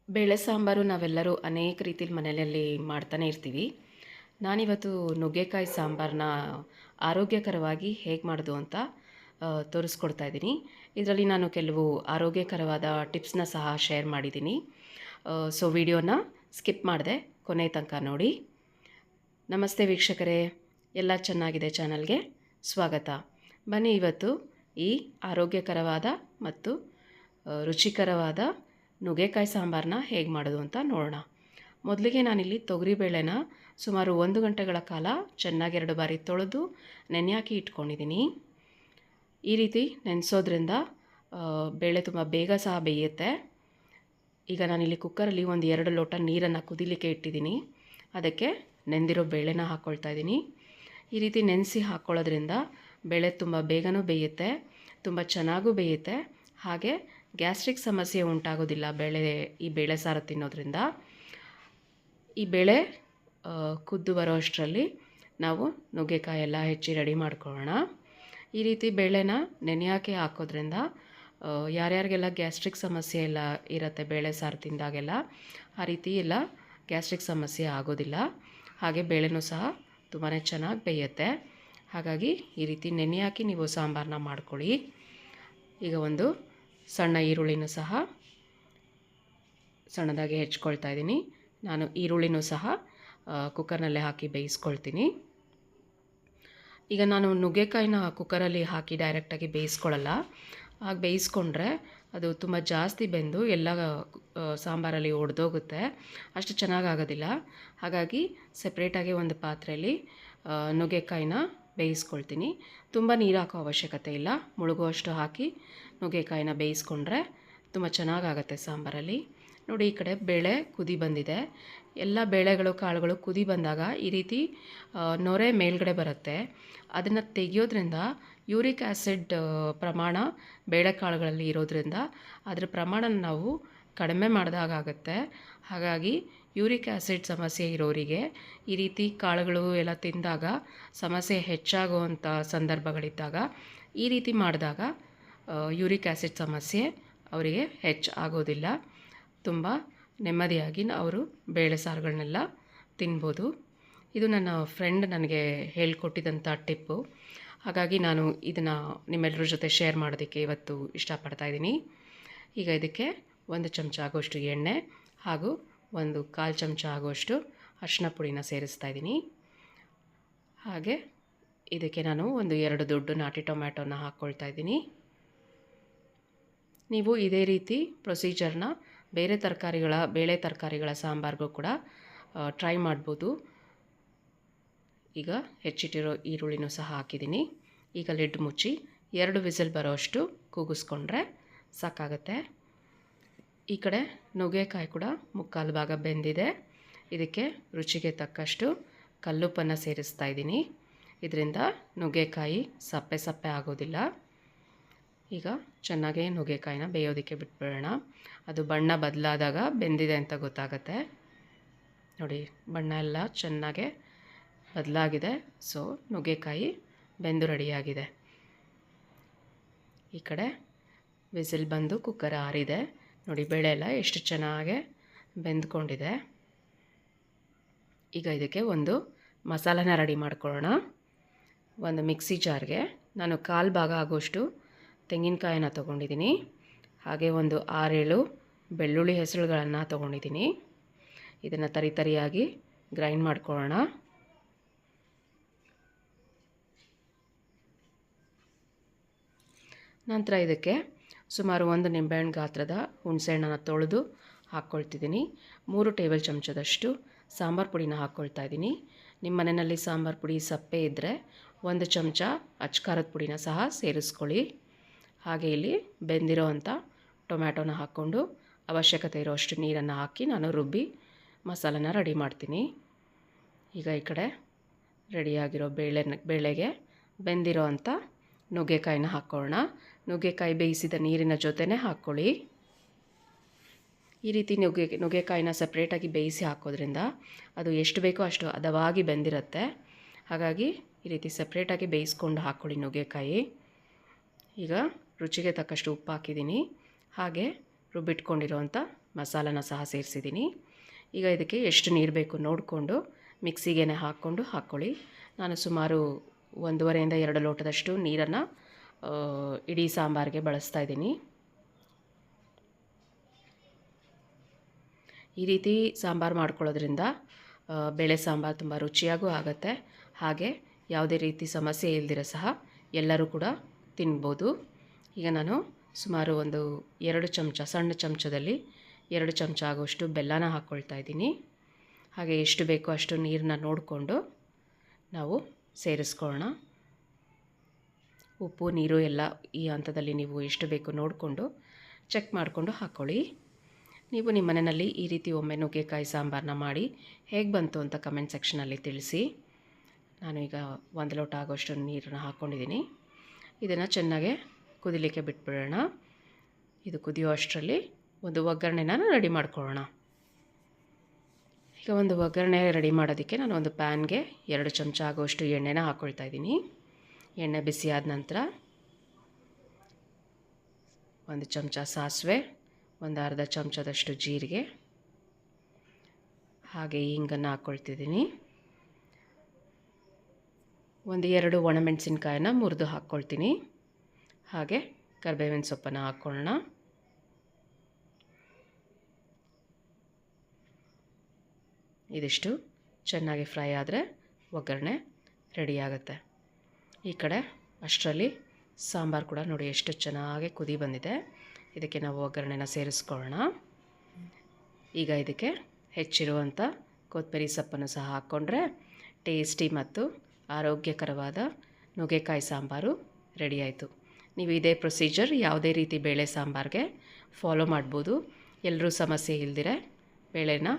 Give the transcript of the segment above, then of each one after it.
ಬೇಳೆ ಸಾಂಬಾರು ನಾವೆಲ್ಲರೂ ಅನೇಕ ರೀತಿಲಿ ಮನೆಯಲ್ಲಿ ಮಾಡ್ತಾನೆ ಇರ್ತೀವಿ. ನಾನಿವತ್ತು ನುಗ್ಗೆಕಾಯಿ ಸಾಂಬಾರನ್ನ ಆರೋಗ್ಯಕರವಾಗಿ ಹೇಗೆ ಮಾಡೋದು ಅಂತ ತೋರಿಸ್ಕೊಡ್ತಾ ಇದ್ದೀನಿ. ಇದರಲ್ಲಿ ನಾನು ಕೆಲವು ಆರೋಗ್ಯಕರವಾದ ಟಿಪ್ಸ್ನ ಸಹ ಶೇರ್ ಮಾಡಿದ್ದೀನಿ. ಸೊ ವಿಡಿಯೋನ ಸ್ಕಿಪ್ ಮಾಡದೆ ಕೊನೆ ತನಕ ನೋಡಿ. ನಮಸ್ತೆ ವೀಕ್ಷಕರೇ, ಎಲ್ಲ ಚೆನ್ನಾಗಿದೆ ಚಾನಲ್ಗೆ ಸ್ವಾಗತ. ಬನ್ನಿ ಇವತ್ತು ಈ ಆರೋಗ್ಯಕರವಾದ ಮತ್ತು ರುಚಿಕರವಾದ ನುಗ್ಗೆಕಾಯಿ ಸಾಂಬಾರನ್ನ ಹೇಗೆ ಮಾಡೋದು ಅಂತ ನೋಡೋಣ. ಮೊದಲಿಗೆ ನಾನಿಲ್ಲಿ ತೊಗರಿಬೇಳೆನ ಸುಮಾರು 1 ಗಂಟೆಗಳ ಕಾಲ ಚೆನ್ನಾಗಿ 2 ಬಾರಿ ತೊಳೆದು ನೆನೆ ಹಾಕಿ ಇಟ್ಕೊಂಡಿದ್ದೀನಿ. ಈ ರೀತಿ ನೆನೆಸೋದ್ರಿಂದ ಬೇಳೆ ತುಂಬ ಬೇಗ ಸಹ ಬೇಯುತ್ತೆ. ಈಗ ನಾನಿಲ್ಲಿ ಕುಕ್ಕರಲ್ಲಿ ಒಂದು 2 ಲೋಟ ನೀರನ್ನು ಕುದಿಲಿಕ್ಕೆ ಇಟ್ಟಿದ್ದೀನಿ. ಅದಕ್ಕೆ ನೆಂದಿರೋ ಬೇಳೆನ ಹಾಕ್ಕೊಳ್ತಾ ಇದ್ದೀನಿ. ಈ ರೀತಿ ನೆನೆಸಿ ಹಾಕ್ಕೊಳ್ಳೋದ್ರಿಂದ ಬೇಳೆ ತುಂಬ ಬೇಗನೂ ಬೇಯುತ್ತೆ, ತುಂಬ ಚೆನ್ನಾಗೂ ಬೇಯುತ್ತೆ. ಹಾಗೆ ಗ್ಯಾಸ್ಟ್ರಿಕ್ ಸಮಸ್ಯೆ ಉಂಟಾಗೋದಿಲ್ಲ ಈ ಬೇಳೆ ಸಾರು ತಿನ್ನೋದ್ರಿಂದ. ಈ ಬೇಳೆ ಕುದ್ದು ಬರೋ ಅಷ್ಟರಲ್ಲಿ ನಾವು ನುಗ್ಗೆಕಾಯಿ ಎಲ್ಲ ಹೆಚ್ಚಿ ರೆಡಿ ಮಾಡ್ಕೊಳ್ಳೋಣ. ಈ ರೀತಿ ಬೇಳೆನ ನೆನೆ ಹಾಕಿ ಹಾಕೋದ್ರಿಂದ ಯಾರ್ಯಾರಿಗೆಲ್ಲ ಗ್ಯಾಸ್ಟ್ರಿಕ್ ಸಮಸ್ಯೆ ಎಲ್ಲ ಇರುತ್ತೆ ಬೇಳೆ ಸಾರು ತಿಂದಾಗೆಲ್ಲ, ಆ ರೀತಿ ಎಲ್ಲ ಗ್ಯಾಸ್ಟ್ರಿಕ್ ಸಮಸ್ಯೆ ಆಗೋದಿಲ್ಲ. ಹಾಗೆ ಬೇಳೆನೂ ಸಹ ತುಂಬಾ ಚೆನ್ನಾಗಿ ಬೇಯುತ್ತೆ. ಹಾಗಾಗಿ ಈ ರೀತಿ ನೆನೆ ಹಾಕಿ ನೀವು ಸಾಂಬಾರನ್ನ ಮಾಡ್ಕೊಳ್ಳಿ. ಈಗ ಒಂದು ಸಣ್ಣ ಈರುಳ್ಳಿನೂ ಸಹ ಸಣ್ಣದಾಗಿ ಹೆಚ್ಕೊಳ್ತಾ ಇದ್ದೀನಿ. ನಾನು ಈರುಳ್ಳಿನೂ ಸಹ ಕುಕ್ಕರ್ನಲ್ಲೇ ಹಾಕಿ ಬೇಯಿಸ್ಕೊಳ್ತೀನಿ. ಈಗ ನಾನು ನುಗ್ಗೆಕಾಯಿನ ಕುಕ್ಕರಲ್ಲಿ ಹಾಕಿ ಡೈರೆಕ್ಟಾಗಿ ಬೇಯಿಸ್ಕೊಳ್ಳಲ್ಲ. ಹಾಗೆ ಬೇಯಿಸ್ಕೊಂಡ್ರೆ ಅದು ತುಂಬ ಜಾಸ್ತಿ ಬೆಂದು ಎಲ್ಲ ಸಾಂಬಾರಲ್ಲಿ ಒಡೆದೋಗುತ್ತೆ, ಅಷ್ಟು ಚೆನ್ನಾಗಾಗೋದಿಲ್ಲ. ಹಾಗಾಗಿ ಸಪ್ರೇಟಾಗಿ ಒಂದು ಪಾತ್ರೆಯಲ್ಲಿ ನುಗ್ಗೆಕಾಯಿನ ಬೇಯಿಸ್ಕೊಳ್ತೀನಿ. ತುಂಬ ನೀರು ಹಾಕೋ ಅವಶ್ಯಕತೆ ಇಲ್ಲ, ಮುಳುಗುವಷ್ಟು ಹಾಕಿ ನುಗ್ಗೆಕಾಯಿನ ಬೇಯಿಸ್ಕೊಂಡ್ರೆ ತುಂಬ ಚೆನ್ನಾಗಾಗತ್ತೆ ಸಾಂಬಾರಲ್ಲಿ. ನೋಡಿ, ಈ ಕಡೆ ಬೇಳೆ ಕುದಿ ಬಂದಿದೆ. ಎಲ್ಲ ಬೇಳೆಗಳು ಕಾಳುಗಳು ಕುದಿ ಬಂದಾಗ ಈ ರೀತಿ ನೊರೆ ಮೇಲ್ಗಡೆ ಬರುತ್ತೆ. ಅದನ್ನು ತೆಗೆಯೋದ್ರಿಂದ ಯೂರಿಕ್ ಆ್ಯಸಿಡ್ ಪ್ರಮಾಣ ಬೇಳೆಕಾಳುಗಳಲ್ಲಿ ಇರೋದ್ರಿಂದ ಅದರ ಪ್ರಮಾಣನ ನಾವು ಕಡಿಮೆ ಮಾಡಿದಾಗುತ್ತೆ. ಹಾಗಾಗಿ ಯೂರಿಕ್ ಆ್ಯಸಿಡ್ ಸಮಸ್ಯೆ ಇರೋರಿಗೆ ಈ ರೀತಿ ಕಾಳುಗಳು ಎಲ್ಲ ತಿಂದಾಗ ಸಮಸ್ಯೆ ಹೆಚ್ಚಾಗುವಂಥ ಸಂದರ್ಭಗಳಿದ್ದಾಗ ಈ ರೀತಿ ಮಾಡಿದಾಗ ಯೂರಿಕ್ ಆ್ಯಸಿಡ್ ಸಮಸ್ಯೆ ಅವರಿಗೆ ಆಗೋದಿಲ್ಲ. ತುಂಬ ನೆಮ್ಮದಿಯಾಗಿ ಅವರು ಬೇಳೆ ಸಾರುಗಳನ್ನೆಲ್ಲ ತಿನ್ಬೋದು. ಇದು ನನ್ನ ಫ್ರೆಂಡ್ ನನಗೆ ಹೇಳಿಕೊಟ್ಟಿದ್ದಂಥ ಟಿಪ್ಪು. ಹಾಗಾಗಿ ನಾನು ಇದನ್ನು ನಿಮ್ಮೆಲ್ಲರ ಜೊತೆ ಶೇರ್ ಮಾಡೋದಕ್ಕೆ ಇವತ್ತು ಇಷ್ಟಪಡ್ತಾಯಿದ್ದೀನಿ. ಈಗ ಇದಕ್ಕೆ 1 ಚಮಚ ಆಗೋಷ್ಟು ಎಣ್ಣೆ ಹಾಗೂ 1/4 ಚಮಚ ಆಗೋಷ್ಟು ಅರಿಶಿನ ಪುಡಿನ ಸೇರಿಸ್ತಾ ಇದ್ದೀನಿ. ಹಾಗೆ ಇದಕ್ಕೆ ನಾನು 2 ದೊಡ್ಡ ನಾಟಿ ಟೊಮ್ಯಾಟೋನ ಹಾಕ್ಕೊಳ್ತಾ ಇದ್ದೀನಿ. ನೀವು ಇದೇ ರೀತಿ ಪ್ರೊಸೀಜರ್ನ ಬೇರೆ ಬೇಳೆ ತರಕಾರಿಗಳ ಸಾಂಬಾರ್ಗೂ ಕೂಡ ಟ್ರೈ ಮಾಡ್ಬೋದು. ಈಗ ಹೆಚ್ಚಿಟ್ಟಿರೋ ಈರುಳ್ಳಿನೂ ಸಹ ಹಾಕಿದ್ದೀನಿ. ಈಗ ಲಿಡ್ ಮುಚ್ಚಿ 2 ವಿಸಿಲ್ ಬರೋಷ್ಟು ಕೂಗಿಸ್ಕೊಂಡ್ರೆ ಸಾಕಾಗುತ್ತೆ. ಈ ಕಡೆ ನುಗ್ಗೆಕಾಯಿ ಕೂಡ 3/4 ಭಾಗ ಬೆಂದಿದೆ. ಇದಕ್ಕೆ ರುಚಿಗೆ ತಕ್ಕಷ್ಟು ಕಲ್ಲುಪ್ಪನ್ನು ಸೇರಿಸ್ತಾ ಇದ್ದೀನಿ. ಇದರಿಂದ ನುಗ್ಗೆಕಾಯಿ ಸಪ್ಪೆ ಸಪ್ಪೆ ಆಗೋದಿಲ್ಲ. ಈಗ ಚೆನ್ನಾಗೇ ನುಗ್ಗೆಕಾಯಿನ ಬೇಯೋದಕ್ಕೆ ಬಿಟ್ಬಿಡೋಣ. ಅದು ಬಣ್ಣ ಬದಲಾದಾಗ ಬೆಂದಿದೆ ಅಂತ ಗೊತ್ತಾಗುತ್ತೆ. ನೋಡಿ, ಬಣ್ಣ ಎಲ್ಲ ಚೆನ್ನಾಗೇ ಬದಲಾಗಿದೆ. ಸೊ ನುಗ್ಗೆಕಾಯಿ ಬೆಂದು ರೆಡಿಯಾಗಿದೆ. ಈ ಕಡೆ ವಿಸಿಲ್ ಬಂದು ಕುಕ್ಕರ್ ಆರಿದೆ. ನೋಡಿ, ಬೇಳೆ ಎಲ್ಲ ಎಷ್ಟು ಚೆನ್ನಾಗೆ ಬೆಂದ್ಕೊಂಡಿದೆ. ಈಗ ಇದಕ್ಕೆ ಒಂದು ಮಸಾಲನ ರೆಡಿ ಮಾಡ್ಕೊಳ್ಳೋಣ. ಒಂದು ಮಿಕ್ಸಿ ಜಾರ್ಗೆ ನಾನು 1/4 ಭಾಗ ಆಗೋಷ್ಟು ತೆಂಗಿನಕಾಯಿನ ತೊಗೊಂಡಿದ್ದೀನಿ. ಹಾಗೆ ಒಂದು 6-7 ಬೆಳ್ಳುಳ್ಳಿ ಹೆಸರುಗಳನ್ನು ತೊಗೊಂಡಿದ್ದೀನಿ. ಇದನ್ನು ತರಿಯಾಗಿ ಗ್ರೈಂಡ್ ಮಾಡ್ಕೊಳ್ಳೋಣ. ನಂತರ ಇದಕ್ಕೆ ಸುಮಾರು 1 ನಿಂಬೆಹಣ್ಣು ಗಾತ್ರದ ಹುಣಸೆಹಣ್ಣನ್ನು ತೊಳೆದು ಹಾಕ್ಕೊಳ್ತಿದ್ದೀನಿ. 3 ಟೇಬಲ್ ಚಮಚದಷ್ಟು ಸಾಂಬಾರು ಪುಡಿನ ಹಾಕ್ಕೊಳ್ತಾ ಇದ್ದೀನಿ. ನಿಮ್ಮ ಮನೆಯಲ್ಲಿ ಸಾಂಬಾರು ಪುಡಿ ಸಪ್ಪೆ ಇದ್ದರೆ 1 ಚಮಚ ಅಚ್ಕಾರದ ಪುಡಿನ ಸಹ ಸೇರಿಸ್ಕೊಳ್ಳಿ. ಹಾಗೆ ಇಲ್ಲಿ ಬೆಂದಿರೋ ಅಂಥ ಟೊಮ್ಯಾಟೋನ ಹಾಕ್ಕೊಂಡು ಅವಶ್ಯಕತೆ ಇರೋಷ್ಟು ನೀರನ್ನು ಹಾಕಿ ನಾನು ರುಬ್ಬಿ ಮಸಾಲನ ರೆಡಿ ಮಾಡ್ತೀನಿ. ಈಗ ಈ ಕಡೆ ರೆಡಿಯಾಗಿರೋ ಬೇಳೆಗೆ ಬೆಂದಿರೋ ಅಂಥ ನುಗ್ಗೆಕಾಯಿನ ಹಾಕ್ಕೊಳ್ಳೋಣ. ನುಗ್ಗೆಕಾಯಿ ಬೇಯಿಸಿದ ನೀರಿನ ಜೊತೆನೇ ಹಾಕ್ಕೊಳ್ಳಿ. ಈ ರೀತಿ ನುಗ್ಗೆಕಾಯಿನ ಸಪ್ರೇಟಾಗಿ ಬೇಯಿಸಿ ಹಾಕೋದ್ರಿಂದ ಅದು ಎಷ್ಟು ಬೇಕೋ ಅಷ್ಟು ಹದವಾಗಿ ಬೆಂದಿರುತ್ತೆ. ಹಾಗಾಗಿ ಈ ರೀತಿ ಸಪ್ರೇಟಾಗಿ ಬೇಯಿಸ್ಕೊಂಡು ಹಾಕ್ಕೊಳ್ಳಿ ನುಗ್ಗೆಕಾಯಿ. ಈಗ ರುಚಿಗೆ ತಕ್ಕಷ್ಟು ಉಪ್ಪು ಹಾಕಿದ್ದೀನಿ. ಹಾಗೆ ರುಬ್ಬಿಟ್ಕೊಂಡಿರೋವಂಥ ಮಸಾಲನ ಸಹ ಸೇರಿಸಿದ್ದೀನಿ. ಈಗ ಇದಕ್ಕೆ ಎಷ್ಟು ನೀರು ಬೇಕು ನೋಡಿಕೊಂಡು ಮಿಕ್ಸಿಗೆ ಹಾಕ್ಕೊಳ್ಳಿ. ನಾನು ಸುಮಾರು 1.5 2 ಲೋಟದಷ್ಟು ನೀರನ್ನು ಇಡೀ ಸಾಂಬಾರಿಗೆ ಬಳಸ್ತಾ ಇದ್ದೀನಿ. ಈ ರೀತಿ ಸಾಂಬಾರು ಮಾಡ್ಕೊಳ್ಳೋದ್ರಿಂದ ಬೇಳೆ ಸಾಂಬಾರು ತುಂಬ ರುಚಿಯಾಗೂ ಆಗುತ್ತೆ. ಹಾಗೆ ಯಾವುದೇ ರೀತಿ ಸಮಸ್ಯೆ ಇಲ್ದಿರ ಸಹ ಎಲ್ಲರೂ ಕೂಡ ತಿನ್ಬೋದು. ಈಗ ನಾನು ಸುಮಾರು ಒಂದು 2 ಚಮಚ, ಸಣ್ಣ ಚಮಚದಲ್ಲಿ 2 ಚಮಚ ಆಗುವಷ್ಟು ಬೆಲ್ಲನ ಹಾಕ್ಕೊಳ್ತಾ ಇದ್ದೀನಿ. ಹಾಗೆ ಎಷ್ಟು ಬೇಕೋ ಅಷ್ಟು ನೀರನ್ನ ನೋಡಿಕೊಂಡು ನಾವು ಸೇರಿಸ್ಕೊಳ್ಳೋಣ. ಉಪ್ಪು ನೀರು ಎಲ್ಲ ಈ ಹಂತದಲ್ಲಿ ನೀವು ಎಷ್ಟು ಬೇಕು ನೋಡಿಕೊಂಡು ಚೆಕ್ ಮಾಡಿಕೊಂಡು ಹಾಕ್ಕೊಳ್ಳಿ. ನೀವು ನಿಮ್ಮ ಮನೆಯಲ್ಲಿ ಈ ರೀತಿ ಒಮ್ಮೆ ನುಗ್ಗೆಕಾಯಿ ಸಾಂಬಾರನ್ನ ಮಾಡಿ ಹೇಗೆ ಬಂತು ಅಂತ ಕಮೆಂಟ್ ಸೆಕ್ಷನಲ್ಲಿ ತಿಳಿಸಿ. ನಾನು ಈಗ 1 ಲೋಟ ಆಗೋಷ್ಟು ನೀರನ್ನು ಹಾಕ್ಕೊಂಡಿದ್ದೀನಿ. ಇದನ್ನು ಚೆನ್ನಾಗೆ ಕುದಿಲಿಕ್ಕೆ ಬಿಟ್ಬಿಡೋಣ. ಇದು ಕುದಿಯೋ ಅಷ್ಟರಲ್ಲಿ ಒಂದು ಒಗ್ಗರಣೆನ ರೆಡಿ ಮಾಡ್ಕೊಳ್ಳೋಣ. ಈಗ ಒಂದು ಒಗ್ಗರಣೆ ರೆಡಿ ಮಾಡೋದಕ್ಕೆ ನಾನು ಒಂದು ಪ್ಯಾನ್ಗೆ 2 ಚಮಚ ಆಗೋಷ್ಟು ಎಣ್ಣೆನ ಹಾಕ್ಕೊಳ್ತಾ ಇದ್ದೀನಿ. ಎಣ್ಣೆ ಬಿಸಿ ಆದ ನಂತರ 1 ಚಮಚ ಸಾಸಿವೆ, ಒಂದು ಅರ್ಧ ಚಮಚದಷ್ಟು ಜೀರಿಗೆ, ಹಾಗೆ ಹಿಂಗನ್ನು ಹಾಕ್ಕೊಳ್ತಿದ್ದೀನಿ. 1-2 ಒಣಮೆಣಸಿನ್ಕಾಯನ್ನ ಮುರಿದು ಹಾಕ್ಕೊಳ್ತೀನಿ. ಹಾಗೆ ಕರಿಬೇವಿನ ಸೊಪ್ಪನ್ನು ಹಾಕ್ಕೊಳ್ಳೋಣ. ಇದಿಷ್ಟು ಚೆನ್ನಾಗಿ ಫ್ರೈ ಆದರೆ ಒಗ್ಗರಣೆ ರೆಡಿ ಆಗುತ್ತೆ. ಈ ಕಡೆ ಅಷ್ಟರಲ್ಲಿ ಸಾಂಬಾರು ಕೂಡ ನೋಡಿ ಎಷ್ಟು ಚೆನ್ನಾಗಿ ಕುದಿ ಬಂದಿದೆ. ಇದಕ್ಕೆ ನಾವು ಒಗ್ಗರಣೆನ ಸೇರಿಸ್ಕೊಳ್ಳೋಣ. ಈಗ ಇದಕ್ಕೆ ಹೆಚ್ಚಿರುವಂಥ ಕೊತ್ತಂಬರಿ ಸೊಪ್ಪನ್ನು ಸಹ ಹಾಕ್ಕೊಂಡ್ರೆ ಟೇಸ್ಟಿ ಮತ್ತು ಆರೋಗ್ಯಕರವಾದ ನುಗ್ಗೆಕಾಯಿ ಸಾಂಬಾರು ರೆಡಿ ಆಯಿತು. ನೀವು ಇದೇ ಪ್ರೊಸೀಜರ್ ಯಾವುದೇ ರೀತಿ ಬೇಳೆ ಸಾಂಬಾರಿಗೆ ಫಾಲೋ ಮಾಡ್ಬೋದು. ಎಲ್ಲರೂ ಸಮಸ್ಯೆ ಇಲ್ದಿರೆ ಬೇಳೆನ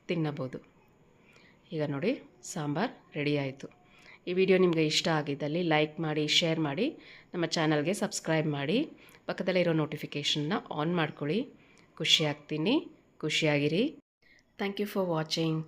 ತಿನ್ನಬೋದು. ಈಗ ನೋಡಿ ಸಾಂಬಾರು ರೆಡಿ ಆಯಿತು. ಈ ವಿಡಿಯೋ ನಿಮಗೆ ಇಷ್ಟ ಆಗಿದ್ದಲ್ಲಿ ಲೈಕ್ ಮಾಡಿ, ಶೇರ್ ಮಾಡಿ, ನಮ್ಮ ಚಾನಲ್ಗೆ ಸಬ್ಸ್ಕ್ರೈಬ್ ಮಾಡಿ, ಪಕ್ಕದಲ್ಲಿರೋ ನೋಟಿಫಿಕೇಷನ್ನ ಆನ್ ಮಾಡ್ಕೊಳ್ಳಿ. ಖುಷಿಯಾಗಿರಿ. Thank you for watching.